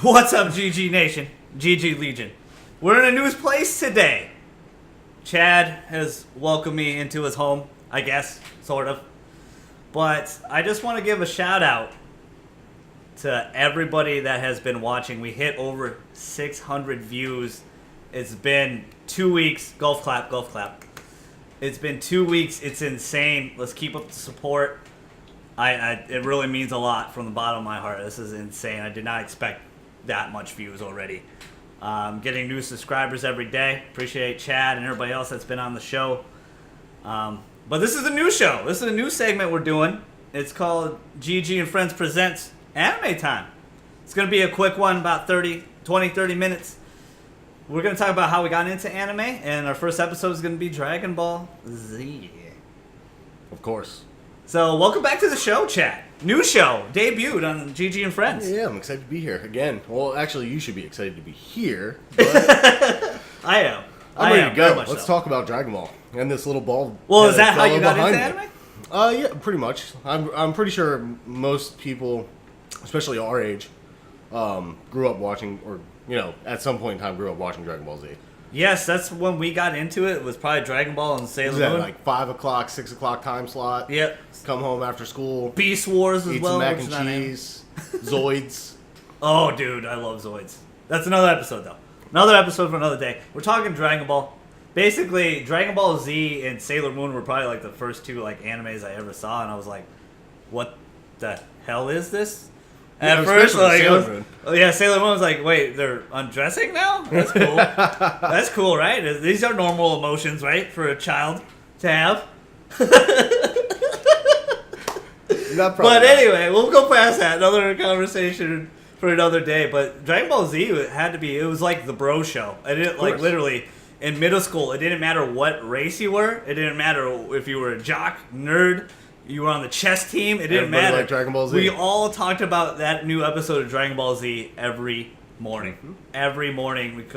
What's up, GG Nation? GG Legion. We're in a new place today. Chad has welcomed me into his home, I guess, sort of. But I just want to give a shout out to everybody that has been watching. We hit over 600 views. It's been 2 weeks. Golf clap, golf clap. It's been 2 weeks. It's insane. Let's keep up the support. It really means a lot from the bottom of my heart. This is insane. I did not expect that much views already. Getting new subscribers every day. Appreciate Chad and everybody else that's been on the show. But this is a new show. This is a new segment we're doing. It's called GG and Friends Presents Anime Time. It's going to be a quick one, about 30 minutes. We're going to talk about how we got into anime, and our first episode is going to be Dragon Ball Z. Of course. So, welcome back to the show, Chad. New show, debuted on GG and Friends. Yeah, I'm excited to be here again. Well, actually, you should be excited to be here. But I am. I'm ready to go. very much Let's so. talk about Dragon Ball and this little ball. Well, is that how fellow you got into behind me. anime? Yeah, pretty much. I'm pretty sure most people, especially our age, grew up watching, or at some point in time, grew up watching Dragon Ball Z. Yes, that's when we got into it. It was probably Dragon Ball and Sailor Was that Moon. like 5 o'clock, 6 o'clock time slot? Yep. Come home after school. Beast Wars as Eat well. some mac which and is not anime. cheese. Zoids. Oh, dude, I love Zoids. That's another episode, though. Another episode for another day. We're talking Dragon Ball. Basically, Dragon Ball Z and Sailor Moon were probably like the first two animes I ever saw, and I was like, "What the hell is this?" Yeah, At first, especially like, Sailor Moon. Sailor Moon was like, "Wait, they're undressing now? That's cool. That's cool, right? These are normal emotions, right, for a child to have." But anyway, we'll go past that. Another conversation for another day. But Dragon Ball Z it was like the bro show. It didn't, like, literally, in middle school, it didn't matter what race you were. It didn't matter if you were a jock, nerd, you were on the chess team. It didn't Everybody matter. liked Dragon Ball Z. We all talked about that new episode of Dragon Ball Z every morning. Mm-hmm. Every morning.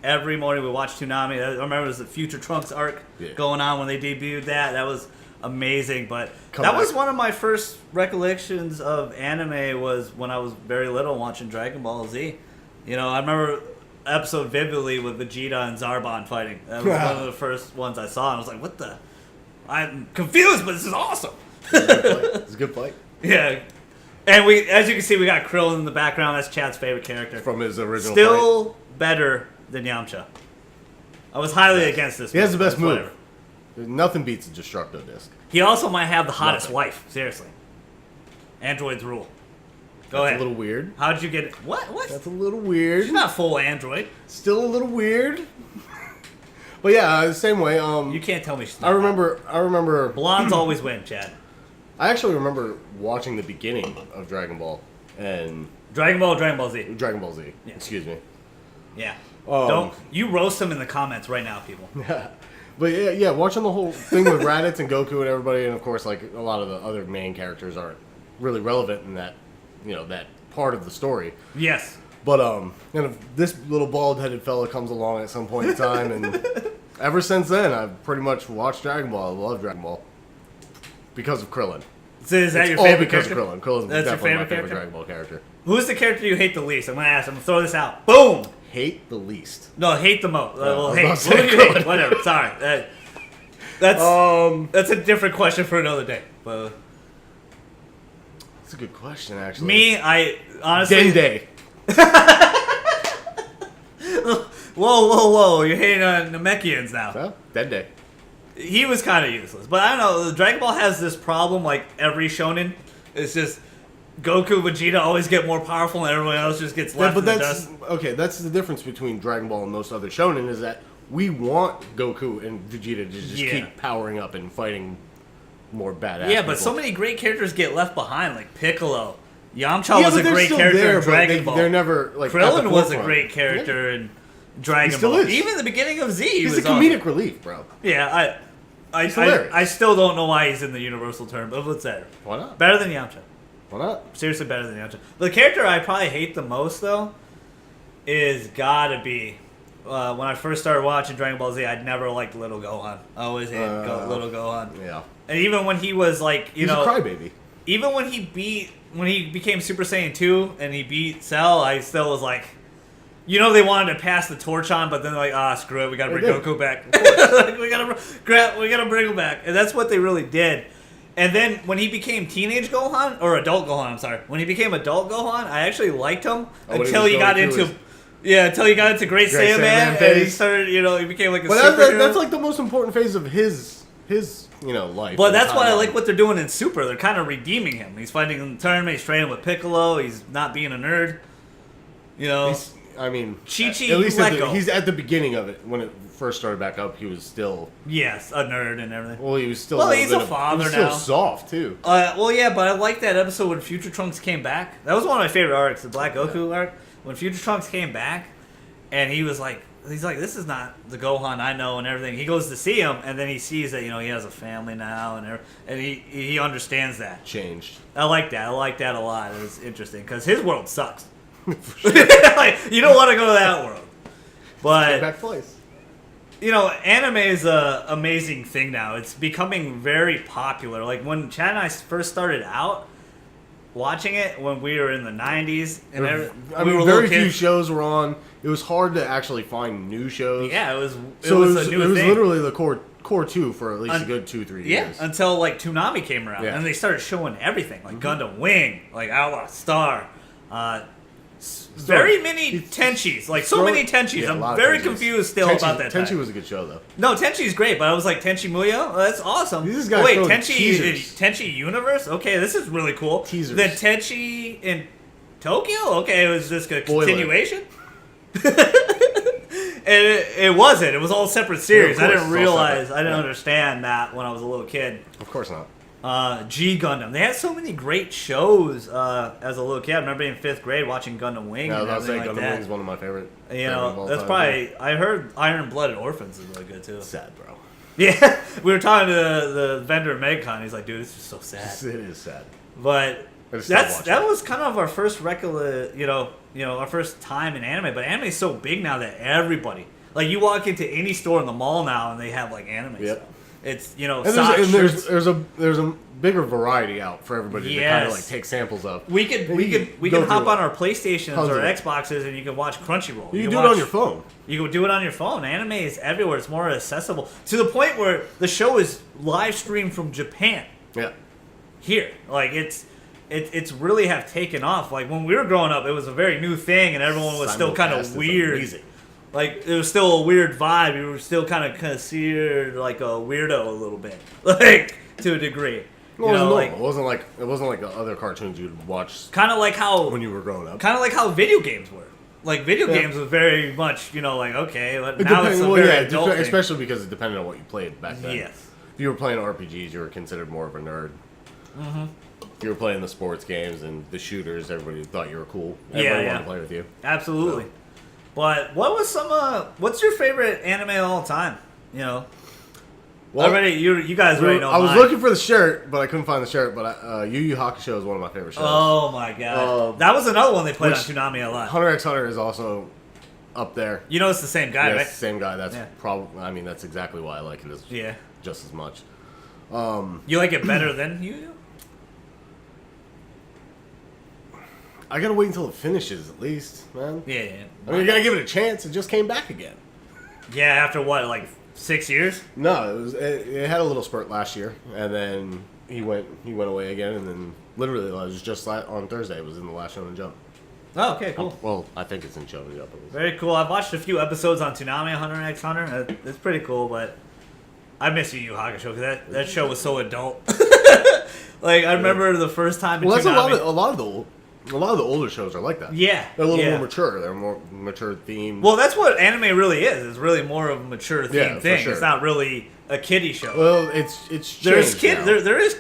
Every morning we watched Toonami. I remember it was the Future Trunks arc Yeah. going on when they debuted that. That was amazing. But Come that back. was one of my first recollections of anime was when I was very little watching Dragon Ball Z. I remember episode vividly with Vegeta and Zarbon fighting. That was one of the first ones I saw, and I was like, what the? I'm confused, but this is awesome. It's a good fight. Yeah. And as you can see, we got Krillin in the background. That's Chad's favorite character. From his original fight. Still better than Yamcha. I was highly against this. He has the best but move. whatever. Nothing beats a Destructo Disc. He also might have the hottest Nothing. wife. Seriously. Androids rule. Go That's ahead. a little weird. How did you get it? What? That's a little weird. She's not full android. Still a little weird. But yeah, the same way. You can't tell me she's not. I remember. Blondes always win, Chad. I actually remember watching the beginning of Dragon Ball and Dragon Ball or Dragon Ball Z? Dragon Ball Z. Yeah. Excuse me. Yeah. Um, You roast them in the comments right now, people. But yeah, watching the whole thing with Raditz and Goku and everybody, and of course, like a lot of the other main characters aren't really relevant in that, that part of the story. Yes. But if this little bald-headed fella comes along at some point in time, and ever since then, I've pretty much watched Dragon Ball. I love Dragon Ball because of Krillin. So is that It's your all favorite because character? of Krillin. Krillin's That's your definitely my favorite favorite character? Dragon Ball character. Who's the character you hate the least? I'm going to ask. I'm going to throw this out. Boom! Hate the least. No, hate the most. I was Hate. about What to say do you hate? Krillin. Whatever. Sorry. That's a different question for another day. But That's a good question, actually. me, I honestly. Dende. Whoa! You're hating on Namekians now. Well, Dende. He was kind of useless, but I don't know. Dragon Ball has this problem, like every shonen. It's just Goku, Vegeta always get more powerful, and everyone else just gets left But in the that's dust. okay. That's the difference between Dragon Ball and most other shonen is that we want Goku and Vegeta to just Yeah. keep powering up and fighting more badass. Yeah, but people. so many great characters get left behind, like Piccolo. Yamcha was but a they're great still character there, in but Dragon Ball. They're never like. at the Krillin was a forefront. great character in Dragon He still Ball. is. Even the beginning of Z, He's was a comedic awesome. relief, bro. Yeah, He's hilarious. I still don't know why he's in the universal term, but what's that? Why not? Better than Yamcha. Why not? Seriously, better than Yamcha. The character I probably hate the most, though, is gotta be. When I first started watching Dragon Ball Z, I'd never liked Little Gohan. I always hated Little Gohan. Yeah. And even when he was like, He's a crybaby. even when he beat when he became Super Saiyan 2 and he beat Cell, I still was like, you know, they wanted to pass the torch on, but then they're like, screw it, we gotta bring Goku back. Like, we gotta bring him back, and that's what they really did. And then when he became teenage Gohan, or adult Gohan, I'm sorry, when he became adult Gohan, I actually liked him until he got into. Until he got into Great Saiyan Man, and he started, he became like a superhero. That's like the most important phase of his life. But that's why I like what they're doing in Super. They're kind of redeeming him. He's fighting in the tournament. He's training with Piccolo. He's not being a nerd. Chi-Chi, at least he's at the beginning of it. When it first started back up, he was still... Yes, a nerd and everything. Well, he was still... Well, he's a father now. He's still soft, too. But I like that episode when Future Trunks came back. That was one of my favorite arcs, the Black Goku arc. When Future Trunks came back, and he's like, this is not the Gohan I know and everything. He goes to see him, and then he sees that, he has a family now, and he understands that. Changed. I like that. I like that a lot. It was interesting, because his world sucks. You don't want to go to that world. But back place. Anime is a amazing thing now. It's becoming very popular. Like when Chad and I first started out watching it, when we were in the 90s, and we were very few shows were on. It was hard to actually find new shows. Yeah, it was a new It was thing. literally the core two for at least a good 2-3 years. Yeah, until like Toonami came around, and they started showing everything, like Gundam Wing, like Outlaw Star. Very many Tenchis, like so many Tenchis. Yeah, I'm very confused still about that. Tenchi was a good show, though. No, Tenchi's great, but I was like, Tenchi Muyo? Oh, that's awesome. These guys wait, teasers. Tenchi Universe? Okay, this is really cool. Teasers. The Tenchi in Tokyo? Okay, was this a continuation? And it wasn't. It was all separate series. Yeah, I didn't realize, separate. I didn't understand that when I was a little kid. Of course not. G Gundam. They had so many great shows as a little kid. I remember being in 5th grade watching Gundam Wing. Yeah, and I was saying like Gundam that. Wing is one of my favorite. That's probably. I heard Iron Blooded Orphans is really good too. Sad, bro. Yeah, we were talking to the vendor at MegCon. He's like, "Dude, this is so sad." It is sad. But that was kind of our first our first time in anime. But anime is so big now that everybody, like, you walk into any store in the mall now and they have like anime stuff. It's there's a bigger variety out for everybody to kind of like take samples of. We can hop on our PlayStations or Xboxes and you can watch Crunchyroll. You can do it on your phone. You can do it on your phone. Anime is everywhere. It's more accessible to the point where the show is live streamed from Japan. Yeah. Here, like it's really have taken off. Like when we were growing up, it was a very new thing, and everyone was still kind of weird. Amazing. Like it was still a weird vibe. You were still kind of considered like a weirdo a little bit, like to a degree. It wasn't like the other cartoons you'd watch. Kind of like how when you were growing up. Kind of like how video games were. Like video games was very much like okay, but now it's a very adult thing. Especially because it depended on what you played back then. Yes. If you were playing RPGs, you were considered more of a nerd. Mm-hmm. If you were playing the sports games and the shooters, everybody thought you were cool. Everybody wanted to play with you. Absolutely. So. But what was what's your favorite anime of all time? Well, you guys already know. I was looking for the shirt, but I couldn't find the shirt. But Yu Yu Hakusho is one of my favorite shows. Oh my god, that was another one they played on Toonami a lot. Hunter x Hunter is also up there. It's the same guy, right? It's the same guy. That's probably. I mean, that's exactly why I like it. Just as much. You like it better than Yu Yu? I gotta wait until it finishes, at least, man. Yeah. I mean, you gotta give it a chance. It just came back again. Yeah, after what, like 6 years? No, it had a little spurt last year, and then he went away again, and then literally it was just on Thursday. It was in the last Shonen Jump. Oh, okay, cool. Well, I think it's in Shonen Jump. Very cool. I've watched a few episodes on Toonami, Hunter x Hunter. It's pretty cool, but I miss Yu Yu Hakusho because that show was so adult. Like I remember the first time. Well, that's a lot of the older shows are like that. Yeah. They're a little more mature. They're more mature themed. Well, that's what anime really is. It's really more of a mature themed thing. Sure. It's not really a kiddie show. Well, there's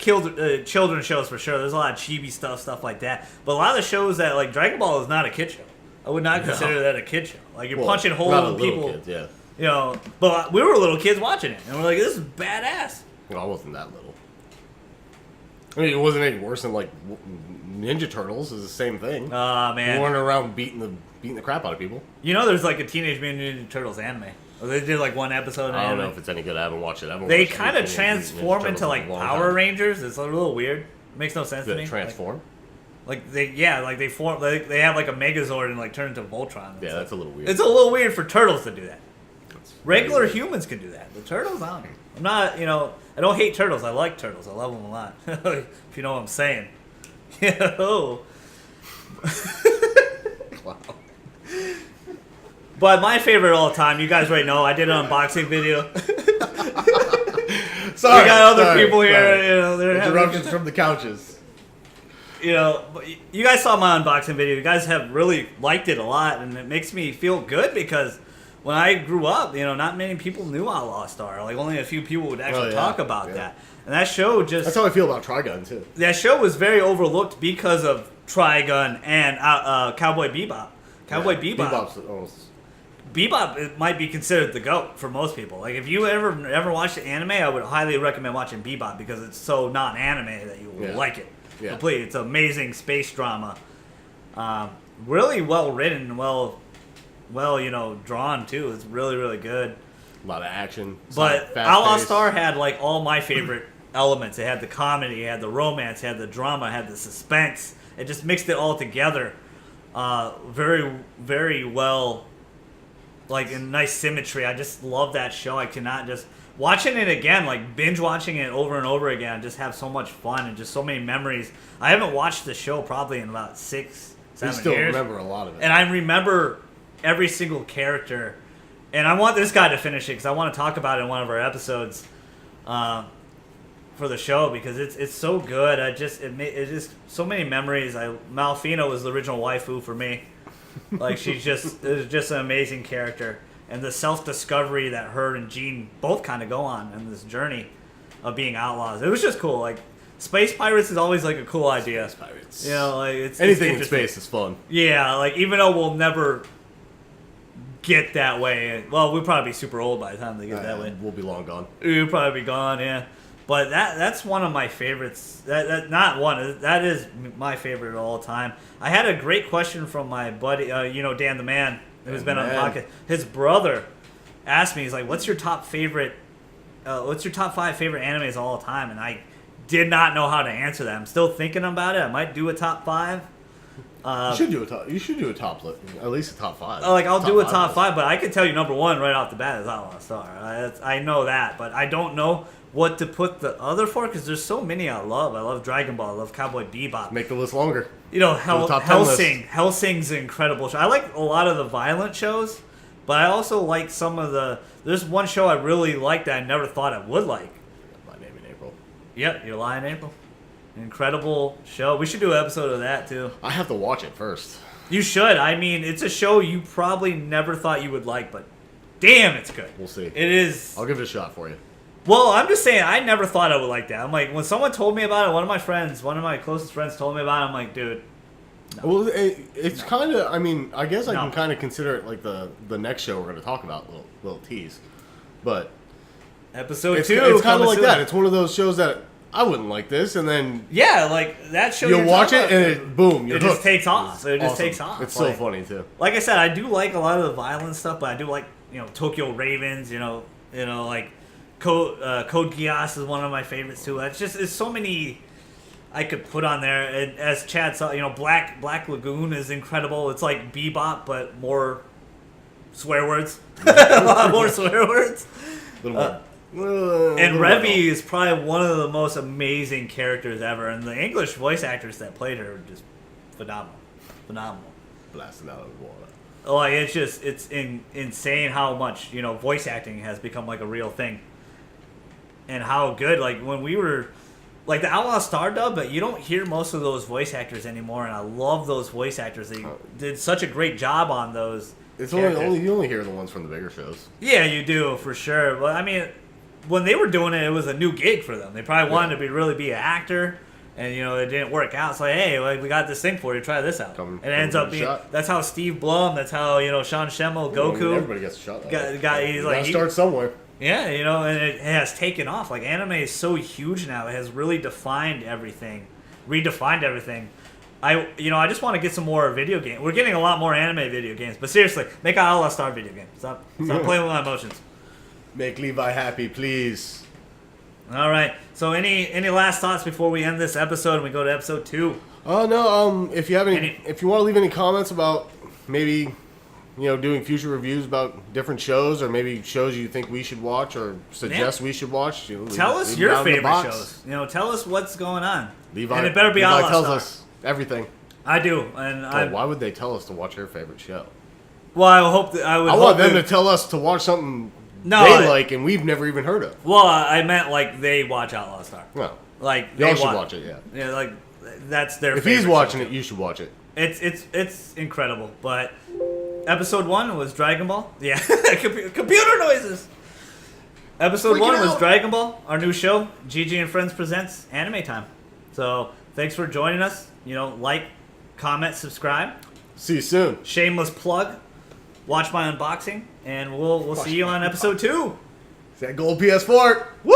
children's shows for sure. There's a lot of chibi stuff like that. But a lot of the shows that, like Dragon Ball is not a kid show. I would not consider that a kid show. Like you're punching holes in people. Kids, yeah. But we were little kids watching it, and we're like, this is badass. Well, I wasn't that little. I mean, it wasn't any worse than like Ninja Turtles. It's the same thing. Oh man, running around beating the crap out of people. There's like a Teenage Mutant Ninja Turtles anime. They did like one episode. I don't know if it's any good. I haven't watched it. They kind of transform into like Power Rangers. It's a little weird. It makes no sense to me. Transform? Like they form. They have like a Megazord and like turn into Voltron. Yeah, that's a little weird. It's a little weird for turtles to do that. That's Regular weird. humans can do that. The turtles, I don't. I'm not. I don't hate turtles. I like turtles. I love them a lot. If you know what I'm saying. Yeah. Oh. Wow. But my favorite of all time, you guys right know, I did an unboxing video. Sorry, we got other sorry, people here. sorry. They're having. Interruptions from the couches. But you guys saw my unboxing video. You guys have really liked it a lot, and it makes me feel good because when I grew up, not many people knew Outlaw Star. Like only a few people would actually talk about that. And that show That's how I feel about Trigun too. that show was very overlooked because of Trigun and Cowboy Bebop. Cowboy Bebop. Bebop's almost. Bebop it might be considered the GOAT for most people. Like if you ever watched the anime, I would highly recommend watching Bebop because it's so non-anime that you will like it. Yeah. Completely. It's amazing space drama. Really well written, well drawn too. It's really, really good. A lot of action. But Outlaw Star had like all my favorite elements. It had the comedy, it had the romance, it had the drama, it had the suspense. It just mixed it all together. Very, very well, like in nice symmetry. I just love that show. I cannot just watching it again, like binge watching it over and over again. I just have so much fun and just so many memories. I haven't watched the show probably in about 6, 7 You still years. remember a lot of it. And I remember every single character. And I want this guy to finish it because I want to talk about it in one of our episodes for the show because it's so good. It's just so many memories. Malfina was the original waifu for me. Like it was just an amazing character, and the self-discovery that her and Jean both kind of go on in this journey of being outlaws. It was just cool. Like space pirates is always like a cool idea. Space pirates. Like it's Anything in interesting. space is fun. Yeah, like even though we'll never get that way. Well, we'll probably be super old by the time they get that way. We'll be long gone. We'll probably be gone, yeah. But that's one of my favorites. That is my favorite of all time. I had a great question from my buddy, Dan the Man, who's been on the podcast. His brother asked me, he's like, "What's your top 5 favorite animes of all time?" And I did not know how to answer that. I'm still thinking about it. I might do a top 5. You should do a top. You should do a top list, at least a top 5. I'll do a top list. 5, but I can tell you number 1 right off the bat is Outlaw Star. I know that, but I don't know what to put the other for because there's so many I love. I love Dragon Ball. I love Cowboy Bebop. Make the list longer. Hellsing. Hellsing. Hellsing's an incredible show. I like a lot of the violent shows, but I also like some of the. There's one show I really like that I never thought I would like. My Name in April. Yep, Your Lie in April. Incredible show. We should do an episode of that too. I have to watch it first. You should. I mean, it's a show you probably never thought you would like, but damn, it's good. We'll see. It is. I'll give it a shot for you. Well, I'm just saying, I never thought I would like that. I'm like, when someone told me about it, one of my closest friends told me about it, I'm like, dude. No. Well, it's kind of. I mean, I guess I No. can kind of consider it like the next show we're going to talk about. Little tease, but Episode it's 2. kind of coming like soon. that. It's one of those shows that I wouldn't like this, and then Yeah, like that show. you'll you're watch talking it and about, it boom, you're it just hooked. takes off. It just Awesome. takes off. It's so Like- funny too. Like I said, I do like a lot of the violent stuff, but I do like Tokyo Ravens. Like Code Geass is one of my favorites too. It's so many I could put on there. And as Chad saw, Black Lagoon is incredible. It's like Bebop, but more swear words. A lot more swear words. And Revy is probably one of the most amazing characters ever, and the English voice actors that played her are just phenomenal. Blasting out of the water. Like it's insane how much voice acting has become like a real thing, and how good. Like when we were like the Outlaw Star dub, but you don't hear most of those voice actors anymore, and I love those voice actors. They did such a great job on those. It's characters. you only hear the ones from the bigger shows. Yeah, you do for sure. But I mean, when they were doing it, it was a new gig for them. They probably wanted to really be an actor, and it didn't work out. It's like, hey, we got this thing for you. Try this out. Come it ends up give it a being shot. that's how Steve Blum. That's how Sean Schemmel, Goku. I mean, everybody gets a shot. He's like Start somewhere. yeah, and it has taken off. Like anime is so huge now; it has really defined everything, redefined everything. I just want to get some more video games. We're getting a lot more anime video games, but seriously, make an Outlaw Star video game. Stop playing with my emotions. Make Levi happy, please. All right. So any last thoughts before we end this episode and we go to episode 2? Oh no. If you have Any- if you want to leave any comments about maybe, doing future reviews about different shows or maybe shows you think we should watch or suggest we should watch, Tell us leave your down in the favorite box. shows. Tell us what's going on. Levi, and it better be Levi all tells us everything. I do, and Why would they tell us to watch their favorite show? well, I hope that I would. I hope want them that- to tell us to watch something No, they I- like and we've never even heard of. Well, I meant like they watch Outlaw Star. No. Like Y'all they should wa- watch it, yeah. Yeah, like that's their. If he's favorite watching show. it, you should watch it. It's incredible. But episode 1 was Dragon Ball. Yeah, computer noises. Episode Freaking 1 was out. Dragon Ball. Our new show, Gigi and Friends presents Anime Time. So thanks for joining us. Like, comment, subscribe. See you soon. Shameless plug. Watch my unboxing, and we'll see you on episode 2. That gold PS4. Woo!